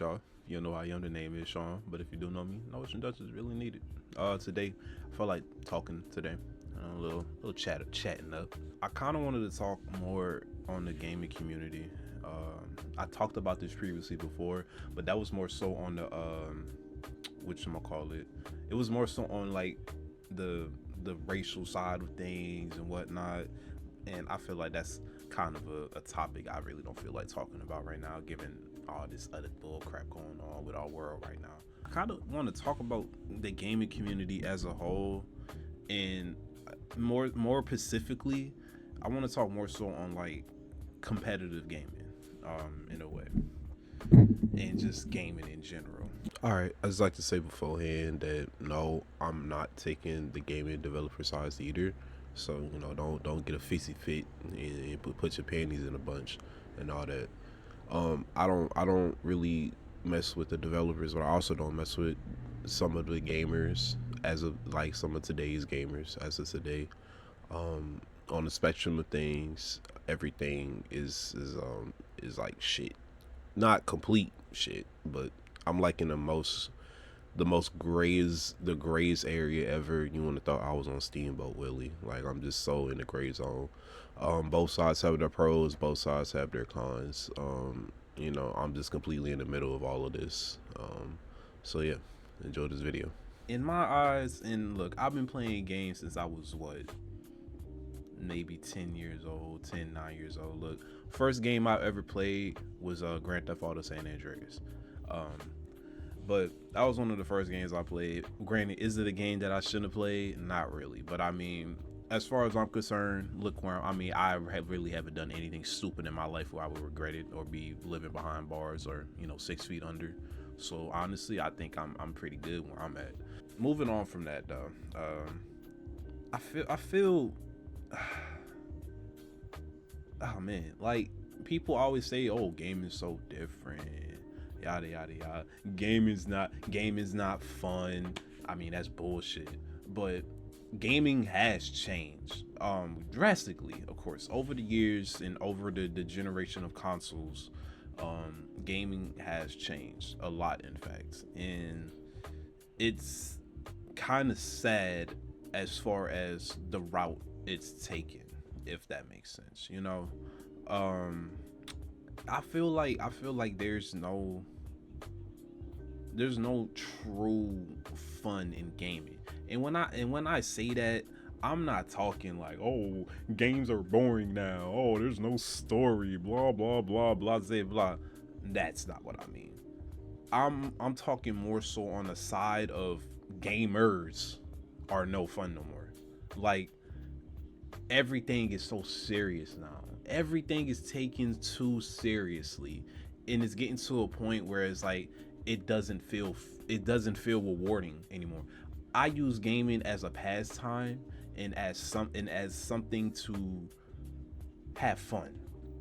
y'all? You know I am. The name is Sean, but if you do know me, no introduction is really needed. Today I felt like talking today, a little chatting up. I kind of wanted to talk more on the gaming community. I talked about this previously before, but that was more so on the which I'm gonna call it. It was more so on like the racial side of things and whatnot, and I feel like that's kind of a topic I really don't feel like talking about right now, given all this other bull crap going on with our world right now. I kind of want to talk about the gaming community as a whole, and more specifically, I want to talk more so on like competitive gaming, in a way, and just gaming in general. All right, I just like to say beforehand that no, I'm not taking the gaming developer sides either. So don't get a fissy fit and put your panties in a bunch and all that. I don't really mess with the developers, but I also don't mess with some of the gamers as of like some of today's gamers as of today. On the spectrum of things, everything is like shit. Not complete shit, but I'm like in the most grayest area ever. You would have thought I was on Steamboat Willie. Like I'm just so in the gray zone. Both sides have their pros, both sides have their cons. I'm just completely in the middle of all of this. So yeah, enjoy this video. In my eyes, and look, I've been playing games since I was maybe 10 years old, 9 years old. Look, first game I ever played was Grand Theft Auto San Andreas. But that was one of the first games I played. Granted, is it a game that I shouldn't have played? Not really. But I mean, as far as I'm concerned, I haven't done anything stupid in my life where I would regret it or be living behind bars or 6 feet under. So honestly, I think I'm pretty good where I'm at. Moving on from that though, I feel oh man, like people always say, oh, gaming is so different, yada yada yada. Game is not fun. I mean, that's bullshit. But gaming has changed drastically, of course, over the years and over the generation of consoles. Gaming has changed a lot, in fact, and it's kind of sad as far as the route it's taken, if that makes sense. I feel like there's no true fun in gaming. And when I say that, I'm not talking like, oh, games are boring now. Oh, there's no story, blah blah blah blah blah. That's not what I mean. I'm talking more so on the side of gamers are no fun no more. Like everything is so serious now. Everything is taken too seriously, and it's getting to a point where it's like it doesn't feel rewarding anymore. I use gaming as a pastime and as something to have fun.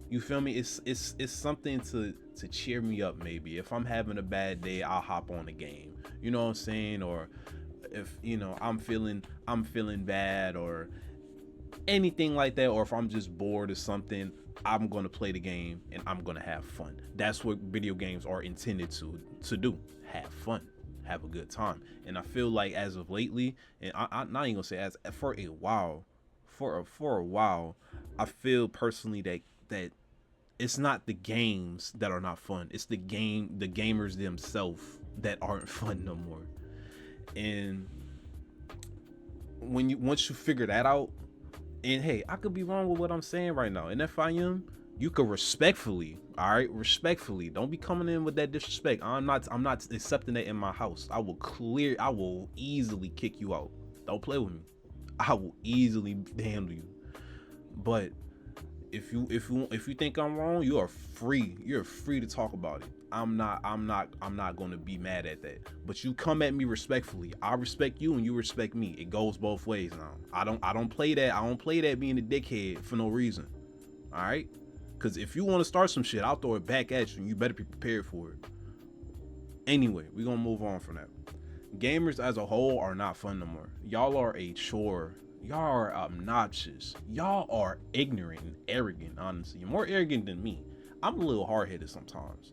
You feel me? It's something to cheer me up. Maybe if I'm having a bad day, I'll hop on the game. You know what I'm saying? Or if I'm feeling bad or anything like that, or if I'm just bored or something, I'm gonna play the game and I'm gonna have fun. That's what video games are intended to do. Have fun, have a good time. And I feel like as of lately, and I'm not even gonna say as for a while, I feel personally that it's not the games that are not fun. It's the gamers themselves that aren't fun no more. And once you figure that out, and hey, I could be wrong with what I'm saying right now, and if I am, you could respectfully, all right, don't be coming in with that disrespect. I'm not accepting that in my house. I will easily kick you out. Don't play with me. I will easily handle you. But if you think I'm wrong, you're free to talk about it. I'm not going to be mad at that. But you come at me respectfully. I respect you and you respect me. It goes both ways now. I don't play that. I don't play that being a dickhead for no reason. All right? Cuz if you want to start some shit, I'll throw it back at you and you better be prepared for it. Anyway, we're going to move on from that. Gamers as a whole are not fun no more. Y'all are a chore. Y'all are obnoxious. Y'all are ignorant and arrogant, honestly. You're more arrogant than me. I'm a little hard-headed sometimes.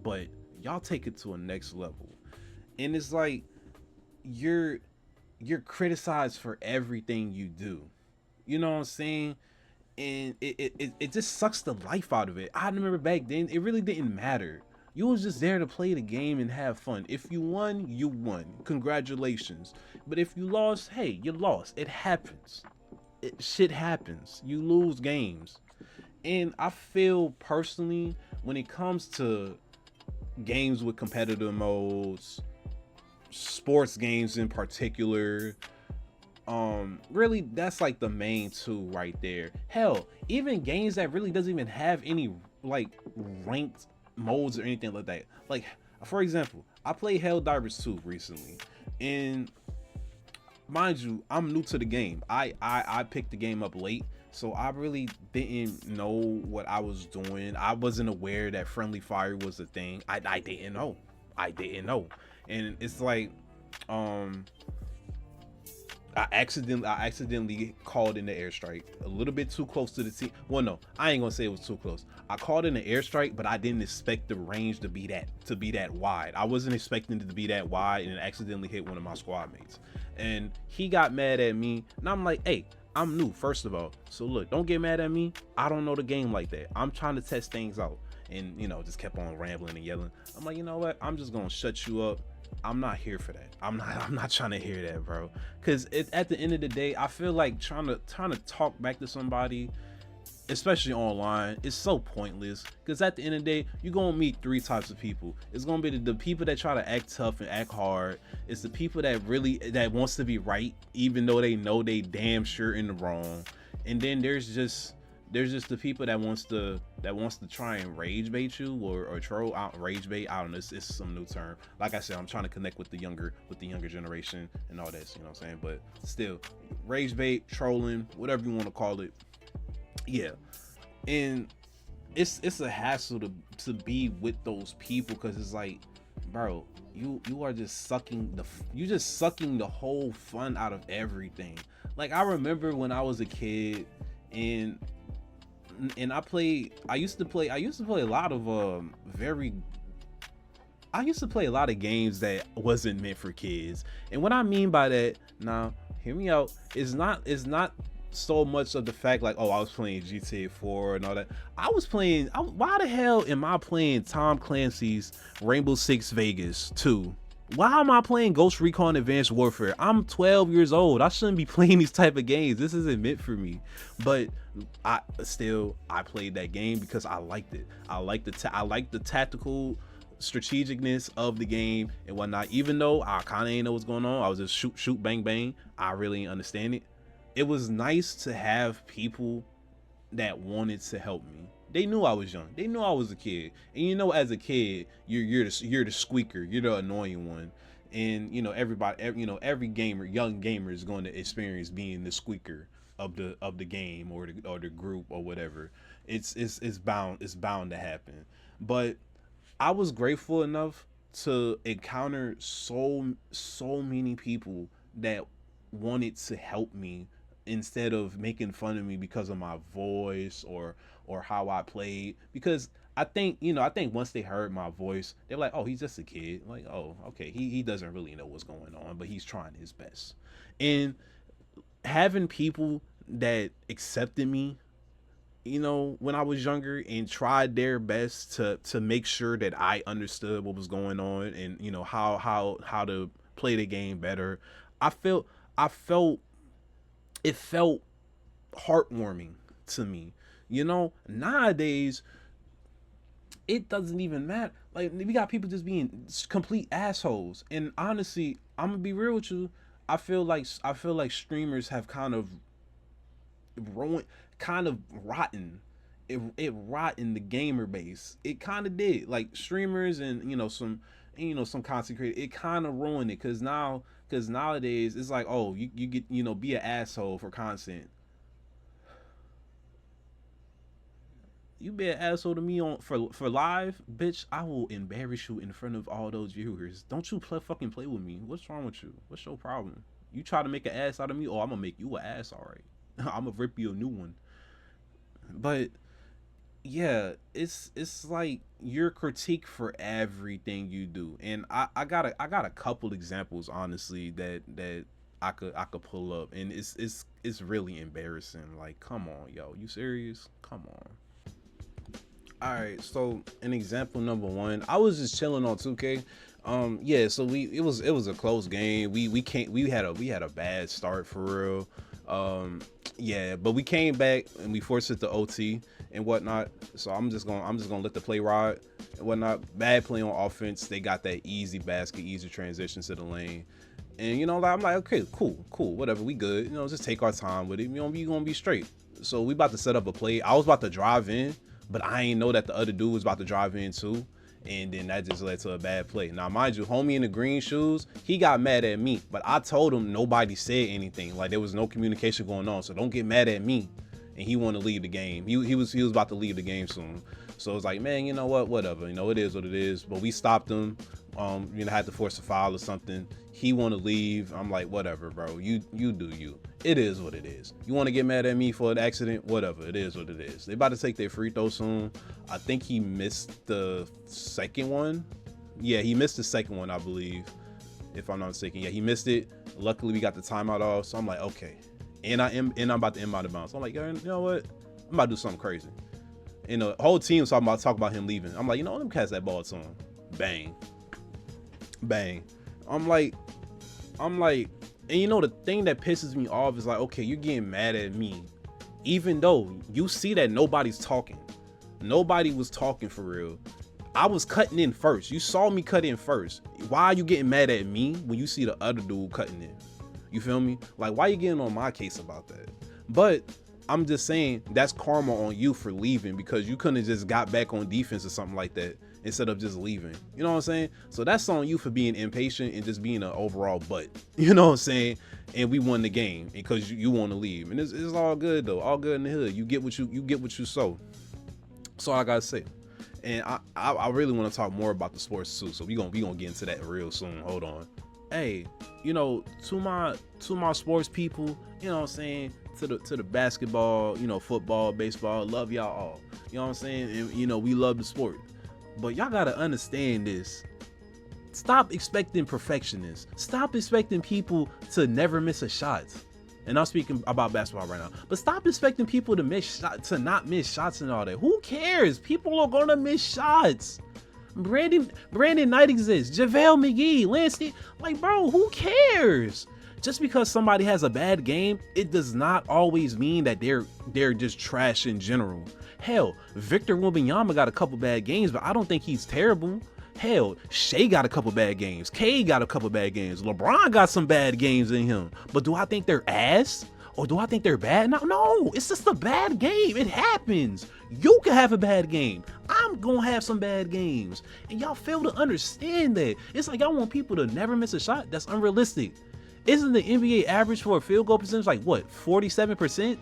But y'all take it to a next level. And it's like you're you're criticized for everything you do. You know what I'm saying? And it just sucks the life out of it. I remember back then it really didn't matter. You was just there to play the game and have fun. If you won, you won. Congratulations. But if you lost, hey, you lost. It happens. Shit happens. You lose games. And I feel personally when it comes to games with competitive modes, sports games in particular, really that's like the main two right there. Hell, even games that really doesn't even have any like ranked modes or anything like that. Like for example, I played Helldivers 2 recently, and mind you, I'm new to the game. I picked the game up late, so I really didn't know what I was doing. I wasn't aware that friendly fire was a thing. I didn't know. I didn't know. And it's like I accidentally called in the airstrike a little bit too close to the team. Well, no, I ain't gonna say it was too close. I called in the airstrike, but I didn't expect the range to be that wide. I wasn't expecting it to be that wide, and it accidentally hit one of my squad mates. And he got mad at me, and I'm like, hey, I'm new, first of all. So look, don't get mad at me. I don't know the game like that. I'm trying to test things out. And just kept on rambling and yelling. I'm like, you know what? I'm just gonna shut you up. I'm not here for that. I'm not trying to hear that, bro. Cause at the end of the day, I feel like trying to talk back to somebody, especially online, is so pointless. Cause at the end of the day, you're gonna meet three types of people. It's gonna be the people that try to act tough and act hard. It's the people that wants to be right, even though they know they damn sure in the wrong. And then there's just the people that wants to try and rage bait you or troll out. Rage bait, I don't know, it's some new term. Like I said, I'm trying to connect with the younger generation and all that, you know what I'm saying? But still, rage bait, trolling, whatever you want to call it. Yeah. And it's a hassle to be with those people, because it's like, bro, you are just sucking the whole fun out of everything. Like I remember when I was a kid, and I used to play a lot of games that wasn't meant for kids. And what I mean by that, now hear me out, is not so much of the fact like, oh, I was playing GTA 4 and all that. Why the hell am I playing Tom Clancy's Rainbow Six Vegas 2? Why am I playing Ghost Recon Advanced Warfare? I'm 12 years old. I shouldn't be playing these type of games. This isn't meant for me. But I played that game because I liked it. I like the tactical strategicness of the game and whatnot. Even though I kind of ain't know what's going on, I was just shoot bang bang. I really didn't understand it. It was nice to have people that wanted to help me. They knew I was young. They knew I was a kid. And as a kid, you're the squeaker. You're the annoying one. And every young gamer is going to experience being the squeaker of the game or the group or whatever. It's bound to happen. But I was grateful enough to encounter so many people that wanted to help me, instead of making fun of me because of my voice or how I played. Because I think once they heard my voice, they're like, oh, he's just a kid. Like, oh, okay, he doesn't really know what's going on, but he's trying his best. And having people that accepted me, when I was younger, and tried their best to make sure that I understood what was going on, and how to play the game better, I felt it felt heartwarming to me. Nowadays it doesn't even matter. Like, we got people just being complete assholes. And honestly, I'm gonna be real with you. I feel like streamers have kind of rotten. It rotten the gamer base. It kind of did. Like, streamers and some content creators, it kind of ruined it, because nowadays it's like, oh, you get, be an asshole for content. You be an asshole to me for live, bitch. I will embarrass you in front of all those viewers. Don't you fucking play with me. What's wrong with you? What's your problem? You try to make an ass out of me, oh, I'm gonna make you an ass, all right. I'm gonna rip you a new one. But yeah, it's like you're critiqued for everything you do, and I got a couple examples honestly that I could pull up, and it's really embarrassing. Like, come on, yo, you serious? Come on. All right, so an example number one, I was just chilling on 2K. Yeah, so it was a close game. We can't we had a bad start for real. Yeah, but we came back and we forced it to OT and whatnot. So I'm just gonna let the play ride and whatnot. Bad play on offense. They got that easy basket, easy transition to the lane. And like, I'm like, okay, cool, whatever, we good. Just take our time with it. We gonna be straight. So we about to set up a play. I was about to drive in, but I ain't know that the other dude was about to drive in too. And then that just led to a bad play. Now, mind you, homie in the green shoes, he got mad at me, but I told him nobody said anything. Like, there was no communication going on, so don't get mad at me. And he wanted to leave the game. He was about to leave the game soon. So it's like, man, you know what? Whatever. It is what it is. But we stopped him. Had to force a foul or something. He want to leave. I'm like, whatever, bro. You do you. It is what it is. You want to get mad at me for an accident? Whatever. It is what it is. They about to take their free throw soon. I think he missed the second one. Yeah, he missed the second one, I believe, if I'm not mistaken. Yeah, he missed it. Luckily, we got the timeout off. So I'm like, okay. And I'm about to inbound the bounce. I'm like, you know what? I'm about to do something crazy. And the whole team was talking about him leaving. I'm like, let me catch that ball to him. Bang. Bang. I'm like, and the thing that pisses me off is like, okay, you're getting mad at me, even though you see that nobody's talking. Nobody was talking for real. I was cutting in first. You saw me cut in first. Why are you getting mad at me when you see the other dude cutting in? You feel me? Like, why are you getting on my case about that? But I'm just saying that's karma on you for leaving, because you couldn't have just got back on defense or something like that instead of just leaving. You know what I'm saying? So that's on you for being impatient and just being an overall butt. You know what I'm saying? And we won the game because you want to leave, and it's all good though. All good in the hood. You get what you sow. So I gotta say. And I really want to talk more about the sports too. So we gonna get into that real soon. Hold on. Hey, to my sports people, you know what I'm saying, to the basketball, football, baseball, love y'all all. You know what I'm saying? And we love the sport. But y'all gotta understand this. Stop expecting perfectionists. Stop expecting people to never miss a shot. And I'm speaking about basketball right now. But stop expecting people to not miss shots and all that. Who cares? People are gonna miss shots. Brandon Knight exists. JaVale McGee, Lance, like, bro, who cares? Just because somebody has a bad game, it does not always mean that they're just trash in general. Hell, Victor Wembanyama got a couple bad games, but I don't think he's terrible. Hell, Shea got a couple bad games. K got a couple bad games. LeBron got some bad games in him. But do I think they're ass? Or do I think they're bad? No, it's just a bad game. It happens. You can have a bad game. I'm gonna have some bad games. And y'all fail to understand that. It's like y'all want people to never miss a shot. That's unrealistic. Isn't the NBA average for a field goal percentage like what, 47%?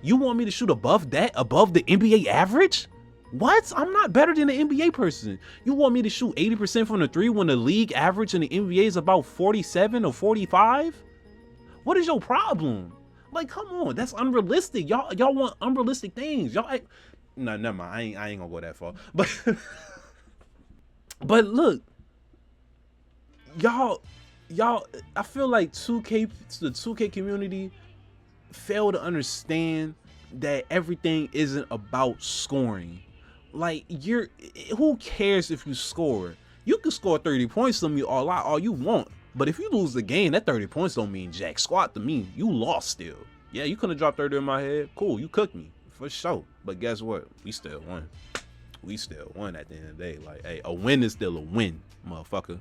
You want me to shoot above that, above the NBA average? What? I'm not better than an NBA person. You want me to shoot 80% from the three when the league average in the NBA is about 47 or 45? What is your problem? Like, come on, that's unrealistic. Y'all want unrealistic things. No, never mind. I ain't gonna go that far. But look, y'all, I feel like the 2K community fail to understand that everything isn't about scoring. Like, who cares if you score? You can score 30 points on me all you want. But if you lose the game, that 30 points don't mean jack squat to me. You lost still. Yeah, you could have dropped 30 in my head. Cool, you cooked me. For sure. But guess what? We still won. We still won at the end of the day. Like, hey, a win is still a win, motherfucker.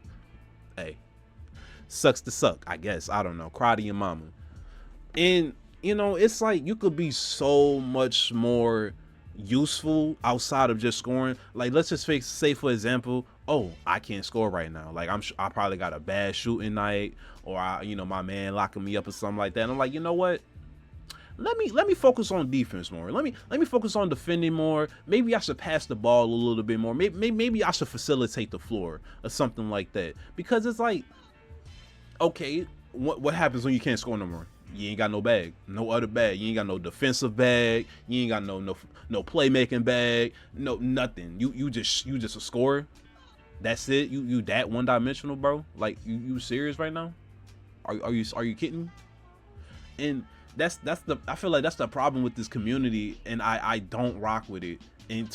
Hey, sucks to suck, I guess. I don't know. Cry to your mama. And, it's like you could be so much more useful outside of just scoring. Like, let's just say for example, oh, I can't score right now. Like, I probably got a bad shooting night, or my man locking me up or something like that. And I'm like, you know what? Let me focus on defense more. Let me focus on defending more. Maybe I should pass the ball a little bit more. Maybe I should facilitate the floor or something like that. Because it's like, okay, what happens when you can't score no more? You ain't got no bag, no other bag. You ain't got no defensive bag. You ain't got no playmaking bag, no nothing. You just a scorer. That's it. You that one dimensional, bro. Like you serious right now? Are you kidding me? And that's the I feel like that's the problem with this community, and I don't rock with it. And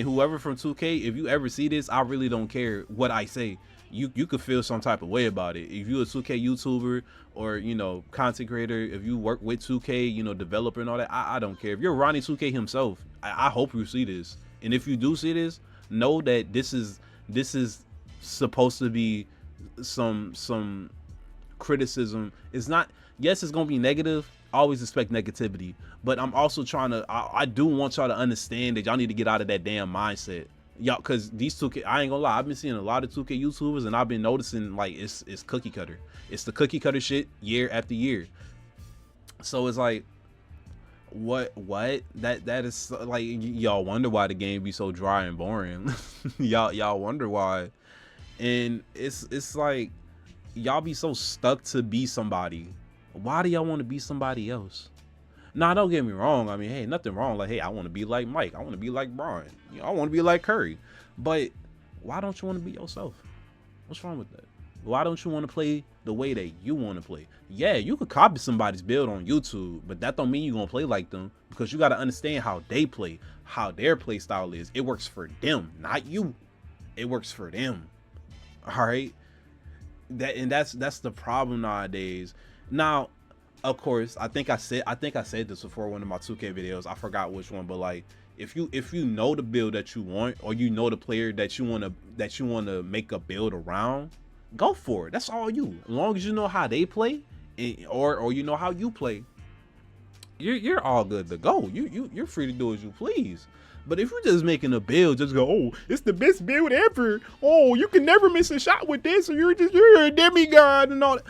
whoever from 2K, if you ever see this, I really don't care what I say. You could feel some type of way about it. If you a 2K YouTuber or content creator, if you work with 2K, developer and all that, I don't care. If you're Ronnie 2K himself, I hope you see this. And if you do see this, know that this is supposed to be some criticism. It's not, yes, it's gonna be negative. I always expect negativity, but I'm also trying to I do want y'all to understand that y'all need to get out of that damn mindset, y'all, because these 2K, I ain't gonna lie, I've been seeing a lot of 2K YouTubers, and I've been noticing like it's cookie cutter. It's the cookie cutter shit year after year. So it's like, what that is like, y'all wonder why the game be so dry and boring. y'all wonder why. And it's like, y'all be so stuck to be somebody. Why do y'all want to be somebody else? Nah, don't get me wrong. I mean, hey, nothing wrong. Like, hey, I want to be like Mike. I want to be like Brian. I want to be like Curry. But why don't you want to be yourself? What's wrong with that? Why don't you want to play the way that you want to play? Yeah, you could copy somebody's build on YouTube, but that don't mean you're going to play like them, because you got to understand how they play, how their play style is. It works for them, not you. It works for them. All right? That's the problem nowadays. Now, of course, I think I said this before, one of my 2K videos. I forgot which one, but like, if you know the build that you want, or you know the player that you want to make a build around, go for it. That's all you. As long as you know how they play, or you know how you play, you're all good to go. You're free to do as you please. But if you're just making a build, just go, oh, it's the best build ever. Oh, you can never miss a shot with this, or you're a demigod and all that.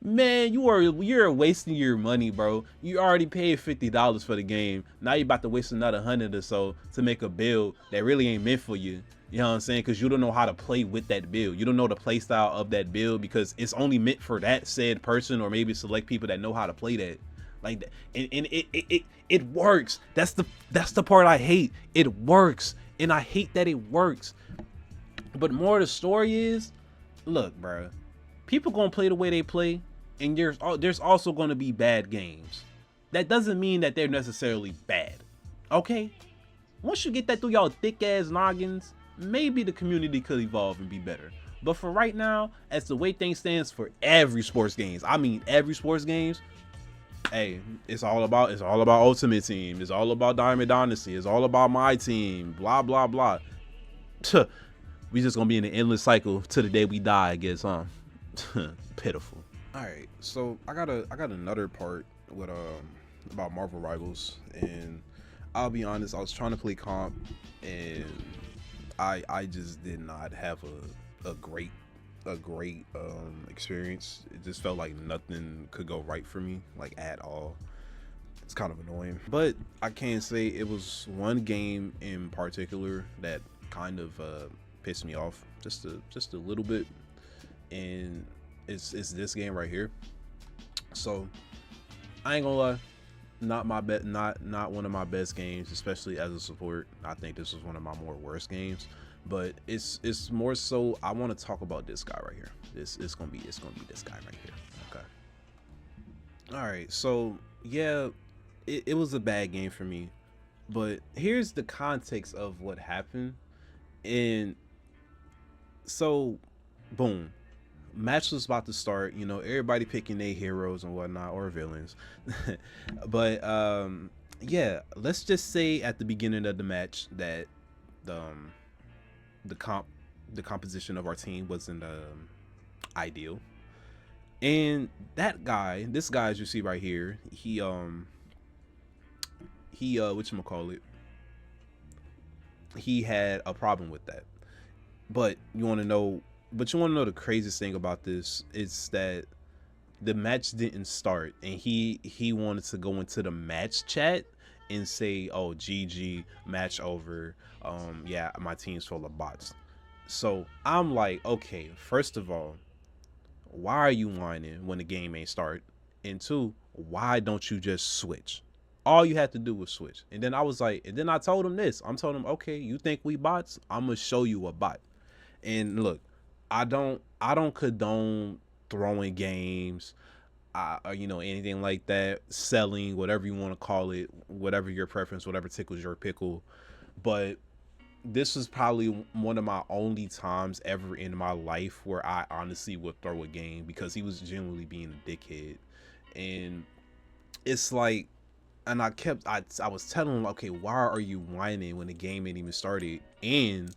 Man, you're wasting your money, bro. You already paid $50 for the game. Now you're about to waste another 100 or so to make a build that really ain't meant for you. You know what I'm saying? Because you don't know how to play with that build. You don't know the play style of that build, because it's only meant for that said person, or maybe select people that know how to play that. Like that. And it works. That's the part I hate. It works. And I hate that it works. But more of the story is, look, bro, people gonna play the way they play. And there's also going to be bad games. That doesn't mean that they're necessarily bad. Okay? Once you get that through y'all thick ass noggins, maybe the community could evolve and be better. But for right now, as the way things stands for every sports games, I mean every sports games, hey, it's all about Ultimate Team. It's all about Diamond Dynasty. It's all about my team. Blah blah blah. We just gonna be in an endless cycle till the day we die, I guess, huh? Pitiful. All right, so I got another part with about Marvel Rivals, and I'll be honest, I was trying to play comp, and I just did not have a great experience. It just felt like nothing could go right for me, like, at all. It's kind of annoying, but I can say it was one game in particular that kind of pissed me off just a little bit, and it's this game right here. So I ain't gonna lie, not one of my best games, especially as a support. I think this was one of my more worst games, but it's more so I want to talk about this guy right here. It's gonna be this guy right here. Okay. All right. So yeah, it was a bad game for me, but here's the context of what happened. And so, boom. Match was about to start, everybody picking their heroes and whatnot, or villains. But yeah, let's just say at the beginning of the match that the composition of our team wasn't ideal. And this guy, as you see right here, he whatchamacallit, he had a problem with that. But you want to know the craziest thing about this is that the match didn't start, and he wanted to go into the match chat and say, oh, GG, match over, yeah, my team's full of bots. So I'm like, okay, first of all, why are you whining when the game ain't start? And two, why don't you just switch? All you had to do was switch. And then I was like, and then I told him this. I'm telling him, okay, you think we bots? I'm gonna show you a bot. And look, I don't condone throwing games, or, you know, anything like that, selling, whatever you want to call it, whatever your preference, whatever tickles your pickle. But this was probably one of my only times ever in my life where I honestly would throw a game, because he was genuinely being a dickhead. And it's like, and I was telling him, okay, why are you whining when the game ain't even started? And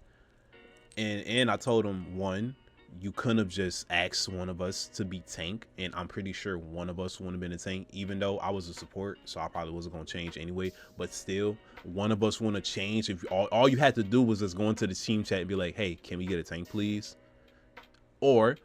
I told him, one, you couldn't have just asked one of us to be tank, and I'm pretty sure one of us wouldn't have been a tank, even though I was a support, so I probably wasn't going to change anyway. But still, one of us want to change. If all you had to do was just go into the team chat and be like, hey, can we get a tank, please? Or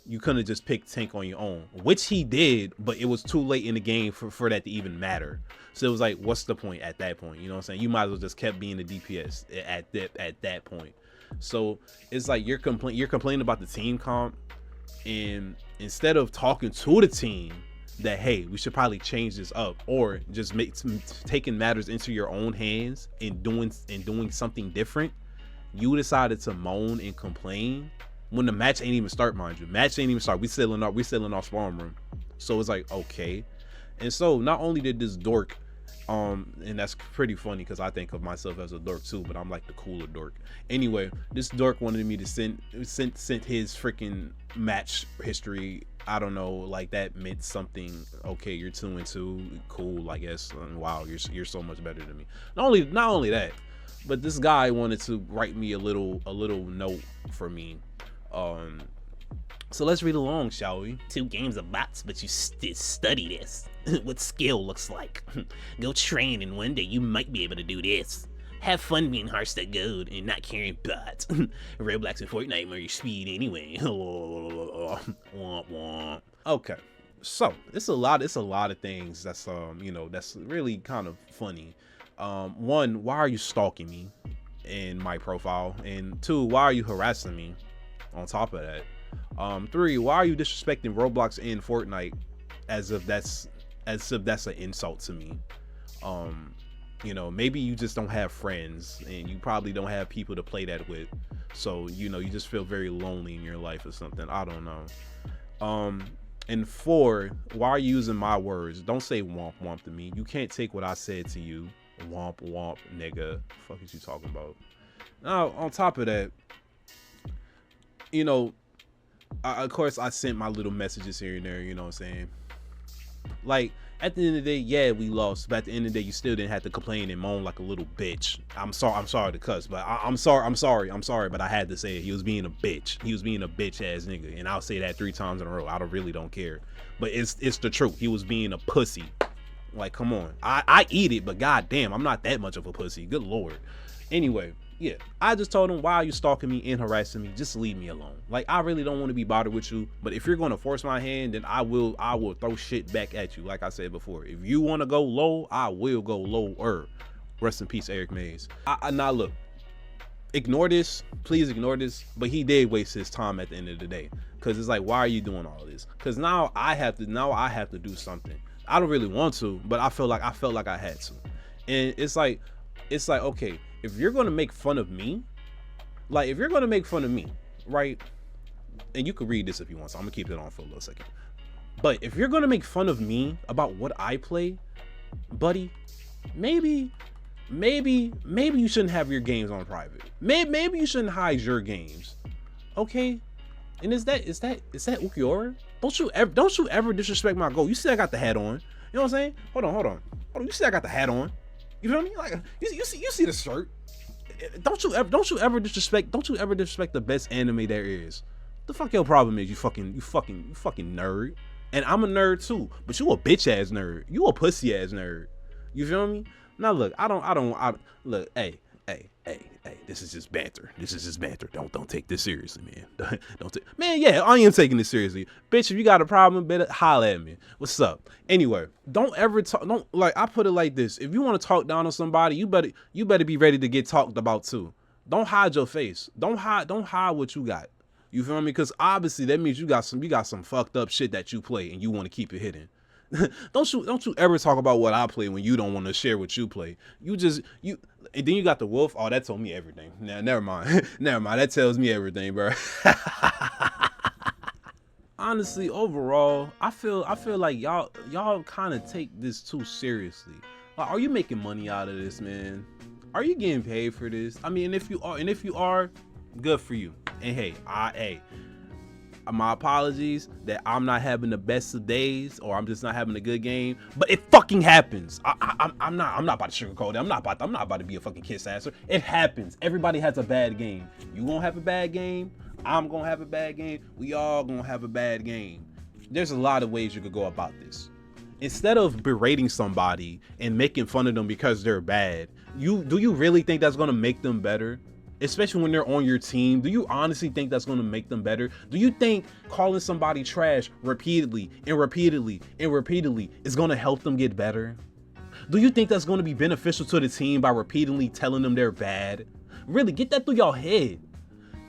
you couldn't have just picked tank on your own, which he did, but it was too late in the game for that to even matter. So it was like, what's the point at that point? You know what I'm saying? You might as well just kept being the DPS at that point. So it's like you're complaining about the team comp, and instead of talking to the team that, hey, we should probably change this up, or just taking matters into your own hands and doing something different, you decided to moan and complain when the match ain't even start, mind you. Match ain't even start. We still in our spawn room. So it's like, okay. And so not only did this dork, and that's pretty funny because I think of myself as a dork too, but I'm like the cooler dork. Anyway, this dork wanted me to send his freaking match history. I don't know, like that meant something. Okay, you're 2-2, cool, I guess. And wow, you're so much better than me. Not only that, but this guy wanted to write me a little note for me. So let's read along, shall we? 2 games of bots, but you study this. What skill looks like. Go train, and one day you might be able to do this. Have fun being Hearthstone Gold and not carrying bots. Roblox and Fortnite are your speed anyway. Okay, so it's a lot of things that's you know, that's really kind of funny. One, why are you stalking me in my profile? And 2, why are you harassing me on top of that? 3, why are you disrespecting Roblox and Fortnite as if that's an insult to me? You know, maybe you just don't have friends, and you probably don't have people to play that with, so you know, you just feel very lonely in your life or something. I don't know. And 4, why are you using my words? Don't say womp womp to me. You can't take what I said to you. Womp womp, nigga. The fuck is you talking about? Now, on top of that, you know, of course I sent my little messages here and there, you know what I'm saying? Like, at the end of the day, yeah, we lost, but at the end of the day, you still didn't have to complain and moan like a little bitch. I'm sorry to cuss, but I'm sorry, but I had to say it. He was being a bitch. He was being a bitch ass nigga, and I'll say that 3 times in a row. I really don't care, but it's the truth. He was being a pussy. Like, come on. I eat it, but goddamn, I'm not that much of a pussy. Good lord. Anyway, yeah, I just told him, why are you stalking me and harassing me? Just leave me alone. Like, I really don't want to be bothered with you, but if you're going to force my hand, then I will throw shit back at you. Like I said before, if you want to go low, I will go lower. Rest in peace, Eric Mays. Now look, ignore this, please ignore this, but he did waste his time at the end of the day, because it's like, why are you doing all this? Because now I have to do something. I don't really want to, but I felt like I had to. And it's like, okay, if you're going to make fun of me, right? And you can read this if you want, so I'm gonna keep it on for a little second. But if you're going to make fun of me about what I play, buddy, maybe you shouldn't have your games on private. Maybe you shouldn't hide your games. Okay? And is that Ukiora? Don't you ever disrespect my goal. You see I got the hat on. You know what I'm saying? Hold on. You see I got the hat on. You feel me? Like, you see the shirt. Don't you ever disrespect the best anime there is. The fuck your problem is, you fucking nerd. And I'm a nerd too, but you a bitch ass nerd. You a pussy ass nerd. You feel me? Now look, I don't look, hey, this is just banter. Don't take this seriously, man. Man, yeah, I am taking this seriously. Bitch, if you got a problem, better holler at me. What's up? Anyway, don't like, I put it like this. If you want to talk down on somebody, you better be ready to get talked about too. Don't hide your face. Don't hide what you got. You feel me? Because obviously that means you got some fucked up shit that you play and you want to keep it hidden. Don't you ever talk about what I play when you don't want to share what you play. You and then you got the wolf. Oh, that told me everything. Nah, never mind. Never mind. That tells me everything, bro. Honestly, overall, I feel like y'all kind of take this too seriously. Like, are you making money out of this, man? Are you getting paid for this? I mean, if you are, good for you. And hey, my apologies that I'm not having the best of days, or I'm just not having a good game. But it fucking happens. I'm not about to sugarcoat it. I'm not about to be a fucking kiss asser. It happens. Everybody has a bad game. You gonna have a bad game. I'm gonna have a bad game. We all gonna have a bad game. There's a lot of ways you could go about this. Instead of berating somebody and making fun of them because they're bad, do you really think that's gonna make them better? Especially when they're on your team, do you honestly think that's gonna make them better? Do you think calling somebody trash repeatedly and repeatedly and repeatedly is gonna help them get better? Do you think that's gonna be beneficial to the team by repeatedly telling them they're bad? Really, get that through your head.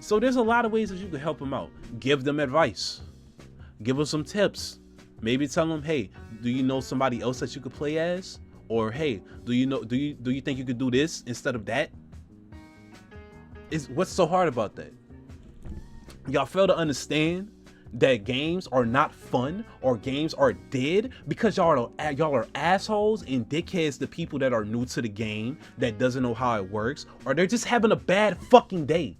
So there's a lot of ways that you can help them out. Give them advice. Give them some tips. Maybe tell them, hey, do you know somebody else that you could play as? Or hey, do you think you could do this instead of that? What's so hard about that? Y'all fail to understand that games are not fun or games are dead because y'all are assholes and dickheads to people that are new to the game, that doesn't know how it works, or they're just having a bad fucking day.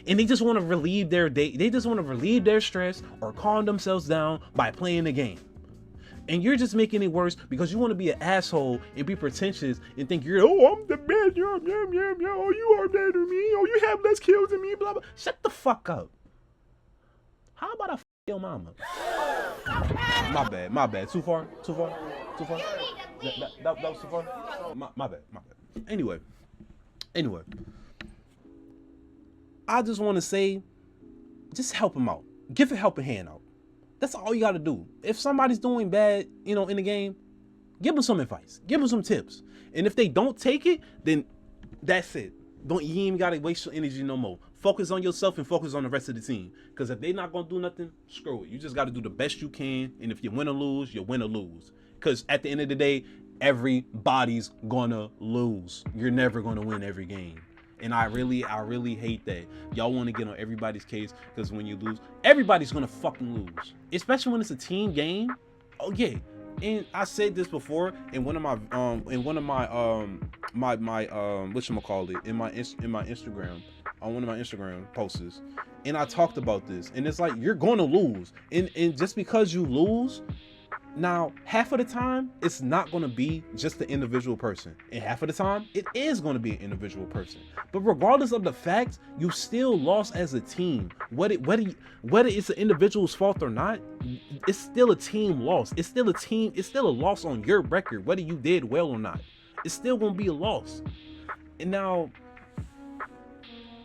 And they just want to relieve their day. They just want to relieve their stress or calm themselves down by playing the game. And you're just making it worse because you want to be an asshole and be pretentious and think I'm the best. Oh, you are better than me. Oh, you have less kills than me. Blah blah. Shut the fuck up. How about I f your mama? My bad. Too far. That was too far. My bad. Anyway. I just want to say, just help them out. Give a helping hand out. That's all you got to do. If somebody's doing bad, in the game, give them some advice. Give them some tips. And if they don't take it, then that's it. You ain't even got to waste your energy no more. Focus on yourself and focus on the rest of the team. Because if they're not going to do nothing, screw it. You just got to do the best you can. And if you win or lose, you win or lose. Because at the end of the day, everybody's going to lose. You're never going to win every game. And I really hate that y'all want to get on everybody's case, because when you lose, everybody's gonna fucking lose, especially when it's a team game. Oh yeah, and I said this before in one of my whatchamacallit, in my Instagram, on one of my Instagram posts, and I talked about this, and it's like, you're gonna lose, and just because you lose. Now, half of the time, it's not going to be just the individual person. And half of the time, it is going to be an individual person. But regardless of the fact, you still lost as a team. Whether it's an individual's fault or not, it's still a team loss. It's still a loss on your record, whether you did well or not. It's still going to be a loss.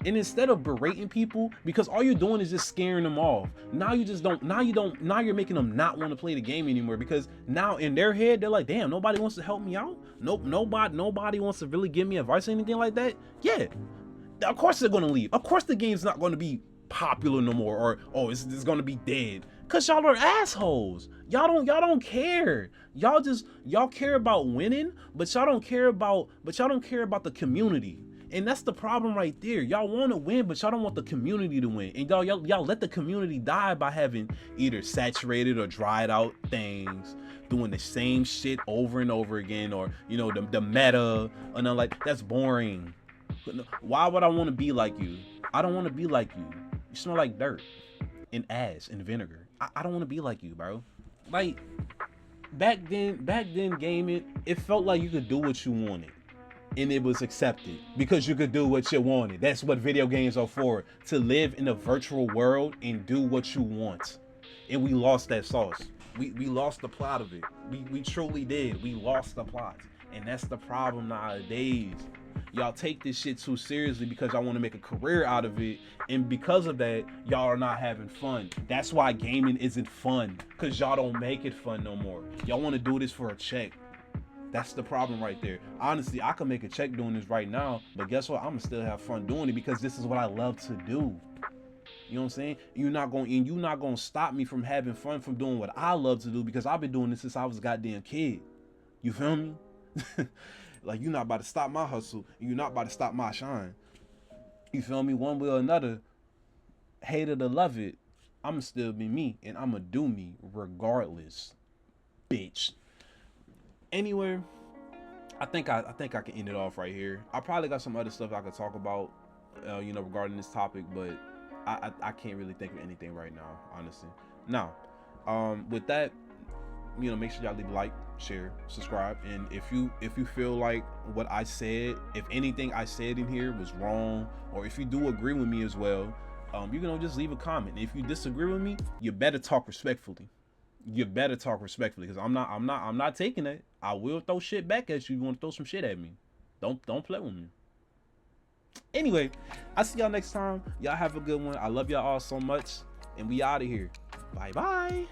And instead of berating people, because all you're doing is just scaring them off. Now you're making them not want to play the game anymore, because now in their head, they're like, damn, nobody wants to help me out. Nope, nobody wants to really give me advice or anything like that. Yeah, of course they're going to leave. Of course the game's not going to be popular no more, or it's going to be dead. Cause y'all are assholes. Y'all don't care. Y'all care about winning, but y'all don't care about the community. And that's the problem right there. Y'all want to win, but y'all don't want the community to win. And y'all let the community die by having either saturated or dried out things, doing the same shit over and over again, or the meta, and I'm like, that's boring. Why would I want to be like you? I don't want to be like you. You smell like dirt and ass and vinegar. I don't want to be like you, bro. Like back then gaming, it felt like you could do what you wanted. And it was accepted because you could do what you wanted. That's what video games are for, to live in a virtual world and do what you want. And we lost that sauce. We lost the plot of it. We truly did. We lost the plot. And that's the problem nowadays. Y'all take this shit too seriously because y'all want to make a career out of it. And because of that, y'all are not having fun. That's why gaming isn't fun, because y'all don't make it fun no more. Y'all want to do this for a check. That's the problem right there. Honestly, I could make a check doing this right now, but guess what? I'm gonna still have fun doing it because this is what I love to do. You know what I'm saying? You're not gonna stop me from having fun, from doing what I love to do, because I've been doing this since I was a goddamn kid. You feel me? Like, you're not about to stop my hustle, and you're not about to stop my shine. You feel me? One way or another, hate it or love it, I'ma still be me, and I'ma do me regardless, bitch. Anyway, I think I can end it off right here. I probably got some other stuff I could talk about, regarding this topic, but I can't really think of anything right now, honestly. Now, with that, make sure y'all leave a like, share, subscribe, and if you feel like what I said, if anything I said in here was wrong, or if you do agree with me as well, you can just leave a comment. If you disagree with me, you better talk respectfully. Because I'm not taking it. I will throw shit back at you. You want to throw some shit at me? Don't play with me. Anyway, I'll see y'all next time. Y'all have a good one. I love y'all all so much, and we out of here. Bye bye.